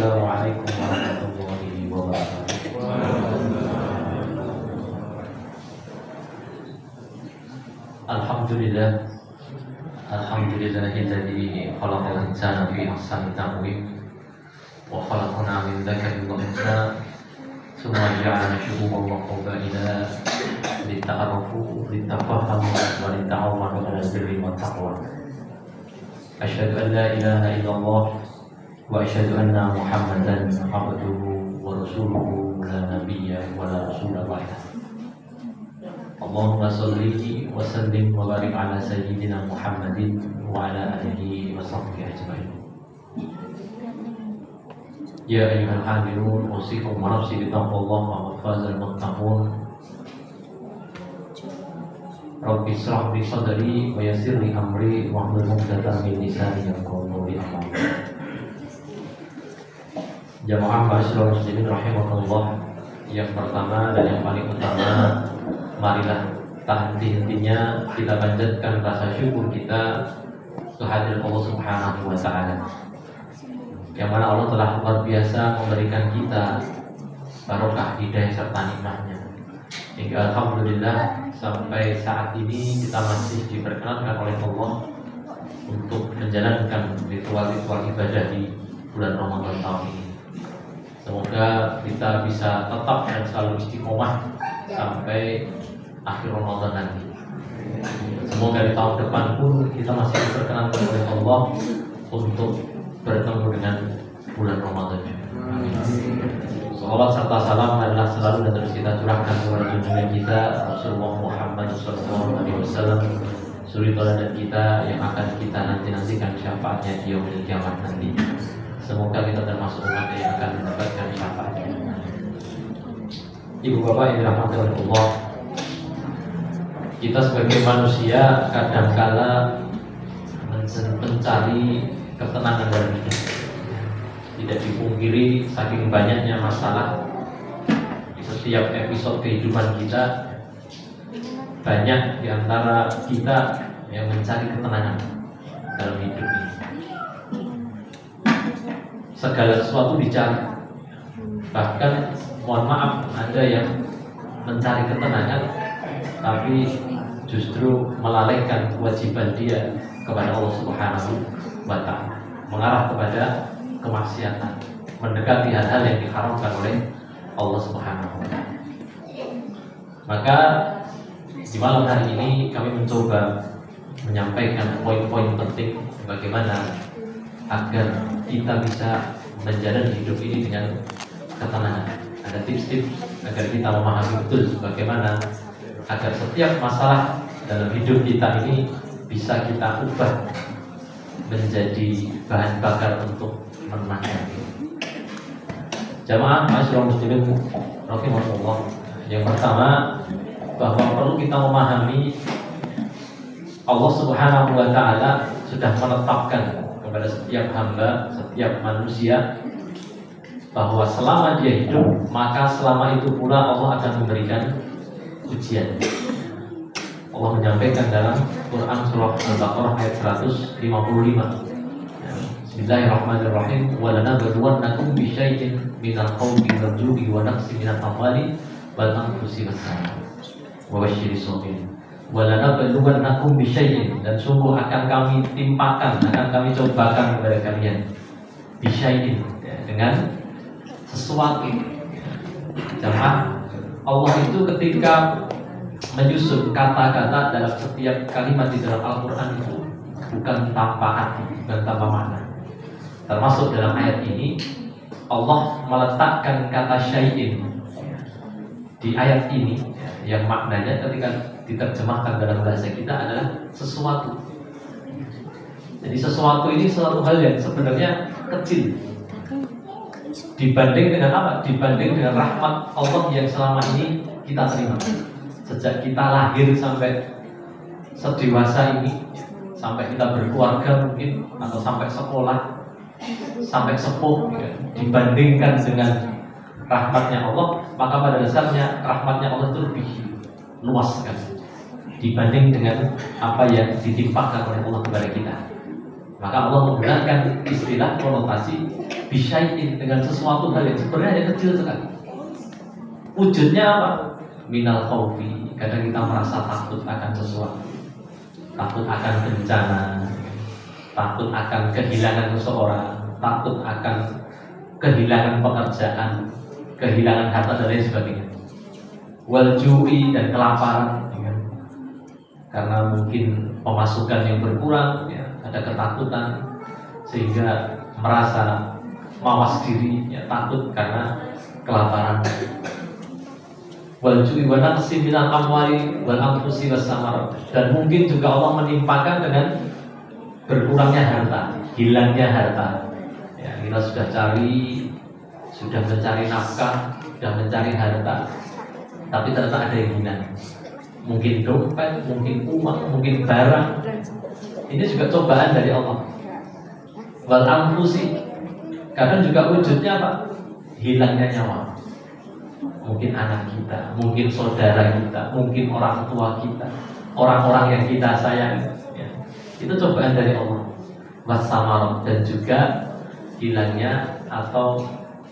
Assalamualaikum warahmatullahi wabarakatuh. Alhamdulillah, alhamdulillahilladzi khalaqal insana fi ahsani taqwim wa khalaqna min dzakarin wa unsa thumma ja'alna shu'uban wa qabaila lita'arafu litafahhamu wa lita'awwanu 'alal birri wat taqwa. Asyhadu an la ilaha illallah wa asyhadu anna Muhammadan abduhu wa rasuluhu la nabiyya wa la rasula ba'da. Allahumma shalli wa sallim wa barik ala sayyidina Muhammadin wa ala alihi wa sahbihi ajma'in. Ya ayyuhal hadirun, usikum wa nafsi bittaqwallah wa qad fazal muttaqun. Rabbi shrah li sadri wa yassir li amri wa hlul 'uqdatam min lisani yafqahu qawli. Jamaah ma'asyiral muslimin rahimakumullah. Yang pertama dan yang paling utama, marilah tak henti-hentinya kita panjatkan rasa syukur kita kehadiran Allah Subhanahu wa taala. Yang mana Allah telah luar biasa memberikan kita barokah hidayah serta nikmatnya. Hingga alhamdulillah sampai saat ini kita masih diperkenankan oleh Allah untuk menjalankan ritual-ritual ibadah di bulan Ramadan tahun ini. Semoga kita bisa tetap dan selalu istiqomah sampai akhir Ramadan nanti. Semoga di tahun depan pun kita masih diperkenankan oleh Allah untuk bertemu dengan bulan Ramadan. Amin. Salawat serta salam adalah selalu dan terus kita curahkan kepada junjungan kita Rasulullah Muhammad SAW, suri teladan kita yang akan kita nantikan syafaatnya di yaumil kiamat nanti. Semoga kita termasuk umat yang akan mendapatkan syafaatnya. Ibu bapak yang dirahmati oleh Allah, kita sebagai manusia kadangkala mencari ketenangan dalam hidup. Tidak dipungkiri saking banyaknya masalah di setiap episode kehidupan kita, banyak di antara kita yang mencari ketenangan dalam hidup ini. Segala sesuatu dicari. Bahkan mohon maaf, ada yang mencari ketenangan tapi justru melalaikan kewajiban dia kepada Allah Subhanahu wa taala, mengarah kepada kemaksiatan, mendekati hal-hal yang diharamkan oleh Allah Subhanahu wa taala. Maka di malam hari ini kami mencoba menyampaikan poin-poin penting bagaimana agar kita bisa menjalani hidup ini dengan ketenangan. Ada tips-tips agar kita memahami betul bagaimana agar setiap masalah dalam hidup kita ini bisa kita ubah menjadi bahan bakar untuk menangani. Jamaah ma'asyiral muslimin rahimahullah. Yang pertama, bahwa perlu kita memahami Allah Subhanahu wa taala sudah menetapkan kepada setiap hamba, setiap manusia, bahwa selama dia hidup, maka selama itu pula Allah akan memberikan ujian. Allah menyampaikan dalam Quran surah Al-Baqarah ayat 155. Bismillahirrahmanirrahim. Wa lanabluwannakum bisyai'in minal khawfi wal ju'i wa naqsin minal amwali wal anfusi was samawati wa basyiris sabirin. Wa lanabluwannakum bisyai'in, dan sungguh akan kami timpakan, akan kami cobakan kepada kalian bisyai'in, ya, dengan sesuatu. Jamaah, Allah itu ketika menyusun kata-kata dalam setiap kalimat di dalam Al-Quran itu bukan tanpa arti, bukan tanpa makna. Termasuk dalam ayat ini Allah meletakkan kata syai'in di ayat ini, yang maknanya ketika diterjemahkan dalam bahasa kita adalah sesuatu. Jadi sesuatu ini suatu hal yang sebenarnya kecil dibanding dengan apa? Dibanding dengan rahmat Allah yang selama ini kita terima. Sejak kita lahir sampai sedewasa ini, sampai kita berkeluarga mungkin, atau sampai sekolah, sampai sepuh, ya, dibandingkan dengan rahmatnya Allah, maka pada dasarnya rahmatnya Allah itu lebih luas kan dibanding dengan apa yang ditimpakan oleh Allah kepada kita. Maka Allah menggunakan istilah konotasi bisyai'in, dengan sesuatu hal yang sebenarnya kecil sekali. Wujudnya apa? Minal khaufi. Kadang kita merasa takut akan sesuatu, takut akan bencana, takut akan kehilangan seseorang, takut akan kehilangan pekerjaan, kehilangan harta dan lain sebagainya. Wal ju'i, dan kelaparan, ya. Karena mungkin pemasukan yang berkurang, ya, ada ketakutan sehingga merasa mawas diri, ya, takut karena kelaparan. Wal ju'i wa naqsi minal amwali wal anfusi was samar, dan mungkin juga Allah menimpakan dengan berkurangnya harta, hilangnya harta. Ya, kita sudah mencari nafkah, sudah mencari harta, tapi ternyata ada yang hilang. Mungkin dompet, mungkin uang, mungkin barang. Ini juga cobaan dari Allah. Wal anfusi, kadang juga wujudnya apa? Hilangnya nyawa. Mungkin anak kita, mungkin saudara kita, mungkin orang tua kita, orang-orang yang kita sayang, ya. Itu cobaan dari Allah. Wassamar, dan juga hilangnya atau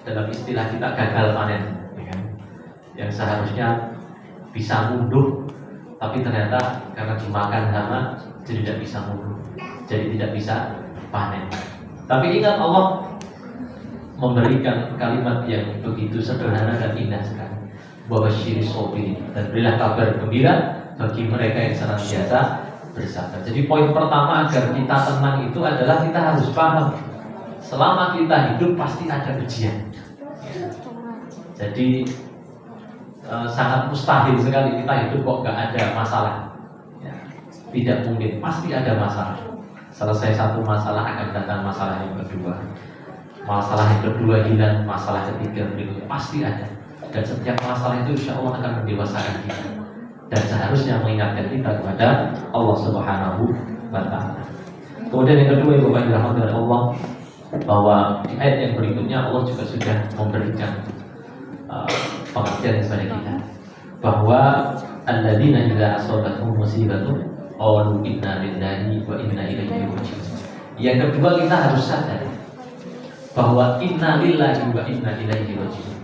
dalam istilah kita gagal panen, ya. Yang seharusnya bisa mundur, tapi ternyata karena dimakan hama jadi tidak bisa mundur, jadi tidak bisa panen. Tapi ingat, Allah memberikan kalimat yang begitu sederhana dan indah sekali. Wabasyiri sobirin, dan berilah kabar gembira bagi mereka yang senantiasa bersabar. Jadi poin pertama agar kita tenang itu adalah kita harus paham, selama kita hidup pasti ada ujian. Jadi sangat mustahil sekali kita hidup kok gak ada masalah, ya. Tidak mungkin, pasti ada masalah. Selesai satu masalah akan datang masalah yang kedua, masalah yang kedua hilang, masalah ketiga berikutnya pasti ada. Dan setiap masalah itu insya Allah akan mendewasakan kita, dan seharusnya mengingatkan kita kepada Allah Subhanahu wa Ta'ala. Kemudian yang kedua, Bapak yang dirahmati oleh Allah, bahwa di ayat yang berikutnya Allah juga sudah memberikan pengertian kepada kita bahwa alladzina idza asabatuhum musibatun qalu inna lillahi wa inna ilaihi raji'un. Yang kedua, kita harus sadar bahwa inna lillahi wa inna ilaihi raji'un.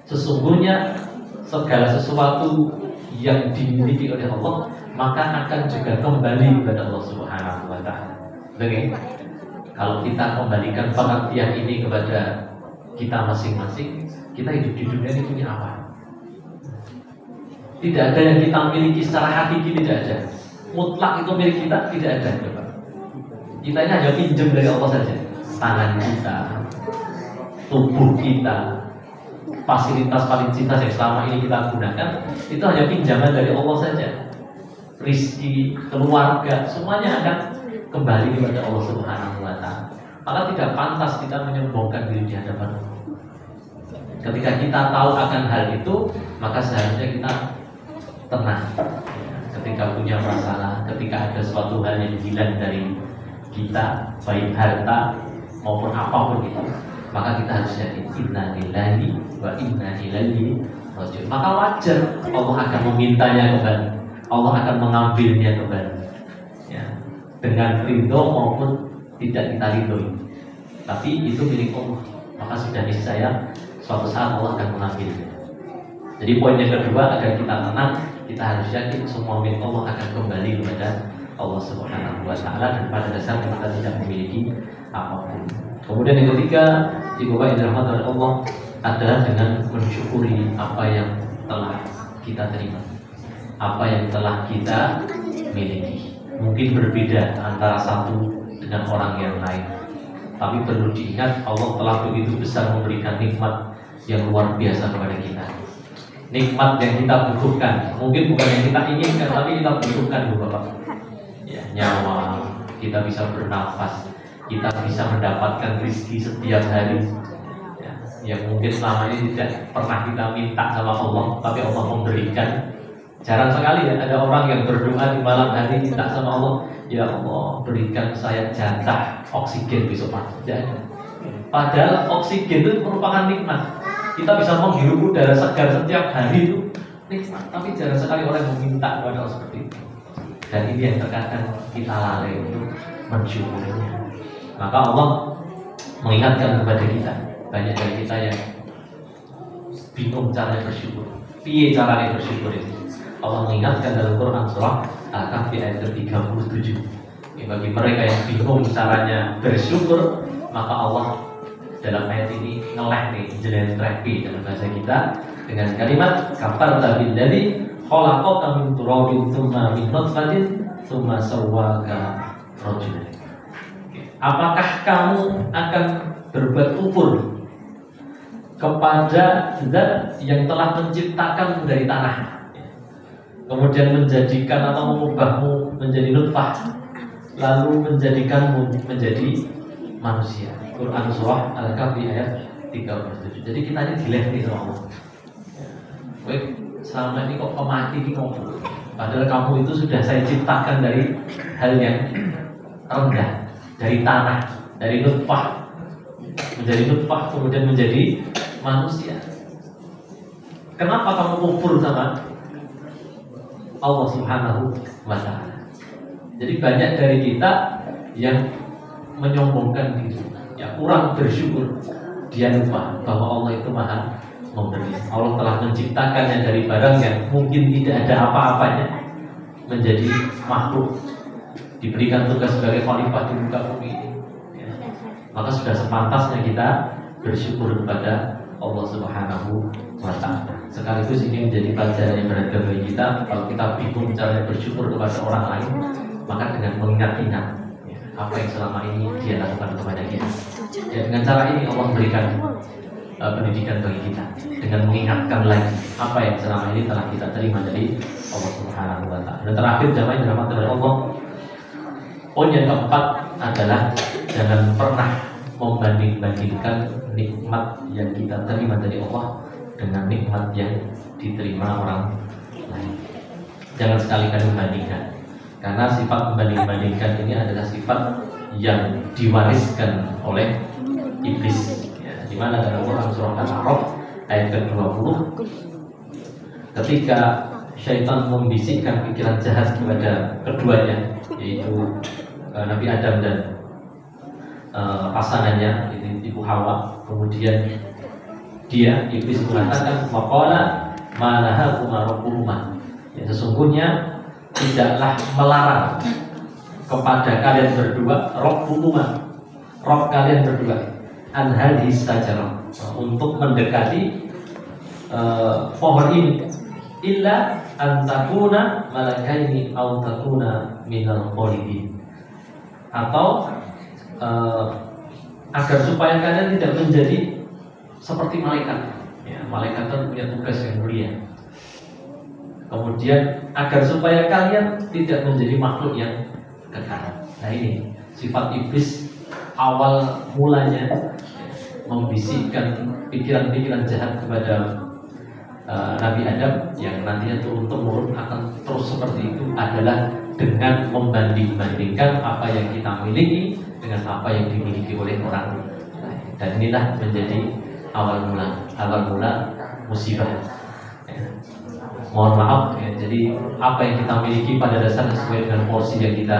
Sesungguhnya segala sesuatu yang dimiliki oleh Allah maka akan juga kembali kepada Allah Subhanahu wa Ta'ala. Oke? Kalau kita kembalikan pengertian ini kepada kita masing-masing, kita hidup di dunia ini punya apa? Tidak ada yang kita miliki secara hakiki, tidak ada. Mutlak itu milik kita, tidak ada. Kita ini hanya pinjam dari Allah saja. Tangan kita, tubuh kita, fasilitas-fasilitas yang selama ini kita gunakan, itu hanya pinjaman dari Allah saja. Rizki, keluarga, semuanya akan kembali kepada Allah Subhanahu wa Ta'ala. Maka tidak pantas kita menyombongkan diri di hadapan Allah. Ketika kita tahu akan hal itu, maka seharusnya kita tenang. Ketika punya masalah, ketika ada suatu hal yang hilang dari kita, baik harta maupun apapun itu, maka kita harus yakin inna lillahi wa inna ilaihi raji'un. Maka wajar Allah akan memintanya kembali, Allah akan mengambilnya kembali, ya, dengan ridho maupun tidak kita ridhoi. Tapi itu milik Allah, maka sudah niscaya suatu saat Allah akan mengambilnya. Jadi poin yang kedua, agar kita tenang, kita harus yakin semua milik Allah akan kembali kepada Allah Subhanahu wa Ta'ala, dan pada dasarnya kita tidak memiliki apapun. Kemudian yang ketiga, Bapak yang dirahmati oleh Allah, adalah dengan mensyukuri apa yang telah kita terima, apa yang telah kita miliki. Mungkin berbeda antara satu dengan orang yang lain, tapi perlu diingat Allah telah begitu besar memberikan nikmat yang luar biasa kepada kita. Nikmat yang kita butuhkan, mungkin bukan yang kita inginkan, tapi kita butuhkan, Bapak. Ya, nyawa, kita bisa bernafas, kita bisa mendapatkan rezeki setiap hari, ya, yang mungkin selama ini tidak pernah kita minta sama Allah, tapi Allah memberikan. Jarang sekali ya ada orang yang berdoa di malam hari minta sama Allah, ya Allah berikan saya jatah oksigen besok pagi. Padahal oksigen itu merupakan nikmat. Kita bisa menghirup udara segar setiap hari itu nikmat, tapi jarang sekali orang yang meminta kepada Allah seperti itu. Dan ini yang terkadang kita lalai untuk mensyukurinya. Maka Allah mengingatkan kepada kita. Banyak dari kita yang bingung caranya bersyukur. Piye caranya bersyukur itu? Allah mengingatkan dalam Quran surah Al-Kahfi ayat ke-37. Bagi mereka yang bingung caranya bersyukur, maka Allah dalam ayat ini ngeleh nih, jelentrepi dalam bahasa kita dengan kalimat kafarta billadzi khalaqaka min turabin tsumma min nutfatin tsumma sawwaka rajulan. Apakah kamu akan berbuat kufur kepada zat yang telah menciptakan dari tanah, kemudian menjadikan atau mengubahmu menjadi nutfah, lalu menjadikanmu menjadi manusia? Quran surah Al-Kahfi ayat 37. Jadi kita ini dilehni sama Allah. Baik, selama ini kok pemati ini kok, padahal kamu itu sudah saya ciptakan dari hal yang rendah, dari tanah, dari nutfah, menjadi nutfah kemudian menjadi manusia. Kenapa kamu kufur sama Allah Subhanahu wa Ta'ala? Jadi banyak dari kita yang menyombongkan diri, ya kurang bersyukur. Dia lupa bahwa Allah itu maha memberi. Allah telah menciptakannya dari barang yang mungkin tidak ada apa-apanya menjadi makhluk, diberikan tugas sebagai khalifah di muka bumi ini. Ya. Maka sudah sepantasnya kita bersyukur kepada Allah Subhanahu wa Ta'ala. Sekaligus ini menjadi pelajaran yang berharga bagi kita. Kalau kita bingung caranya bersyukur kepada orang lain, maka dengan mengingat-ingat apa yang selama ini dia lakukan kepada kita. Ya, dengan cara ini Allah memberikan pendidikan bagi kita dengan mengingatkan lagi apa yang selama ini telah kita terima dari Allah Subhanahu wa Ta'ala. Dan terakhir, jamaah yang dirahmati oleh Allah, poin yang keempat adalah jangan pernah membanding-bandingkan nikmat yang kita terima dari Allah dengan nikmat yang diterima orang lain. Jangan sekali-kali membandingkan, karena sifat membanding-bandingkan ini adalah sifat yang diwariskan oleh iblis. Ya, di mana dalam Quran surah Al-A'raf ayat ke-20, ketika syaitan membisikkan pikiran jahat kepada keduanya, yaitu Nabi Adam dan pasangannya, Ibu Hawa, kemudian iblis mengatakan waqala ma nahakuma rabbuhuma, ya, sesungguhnya tidaklah melarang kepada kalian berdua Rob kalian berdua an hadhihi sajarah, untuk mendekati pohon ini, illa an takuna malakaini aw takuna minal khalidin, atau agar supaya kalian tidak menjadi seperti malaikat. Ya, malaikat kan punya tugas yang mulia. Kemudian agar supaya kalian tidak menjadi makhluk yang kekal. Nah, ini sifat iblis awal mulanya membisikkan pikiran-pikiran jahat kepada Nabi Adam, yang nantinya turun-temurun akan terus seperti itu, adalah dengan membanding-bandingkan apa yang kita miliki dengan apa yang dimiliki oleh orang lain. Dan inilah menjadi awal mula musibah. Ya. Mohon maaf, ya, jadi apa yang kita miliki pada dasarnya sesuai dengan porsi yang kita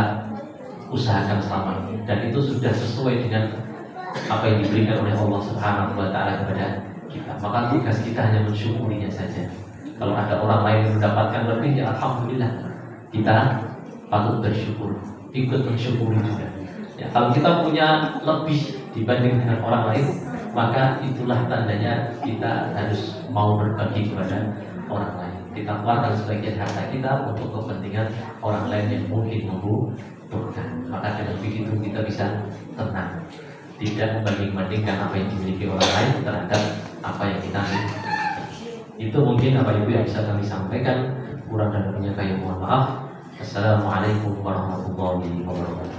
usahakan selama ini, dan itu sudah sesuai dengan apa yang diberikan oleh Allah Subhanahu wa Ta'ala kepada kita. Maka tugas kita hanya mensyukurinya saja. Kalau ada orang lain yang mendapatkan lebih, ya alhamdulillah, kita patut bersyukur, ikut mensyukuri juga. Ya, kalau kita punya lebih dibanding dengan orang lain, maka itulah tandanya kita harus mau berbagi kepada orang lain. Kita keluarkan sebagian harta kita untuk kepentingan orang lain yang mungkin membutuhkan. Maka dengan begitu kita bisa tenang, tidak membanding-bandingkan apa yang dimiliki orang lain terhadap apa yang kita miliki. Itu mungkin apa itu yang bisa kami sampaikan. Kurang dan lebihnya kami mohon maaf. Assalamualaikum warahmatullahi wabarakatuh.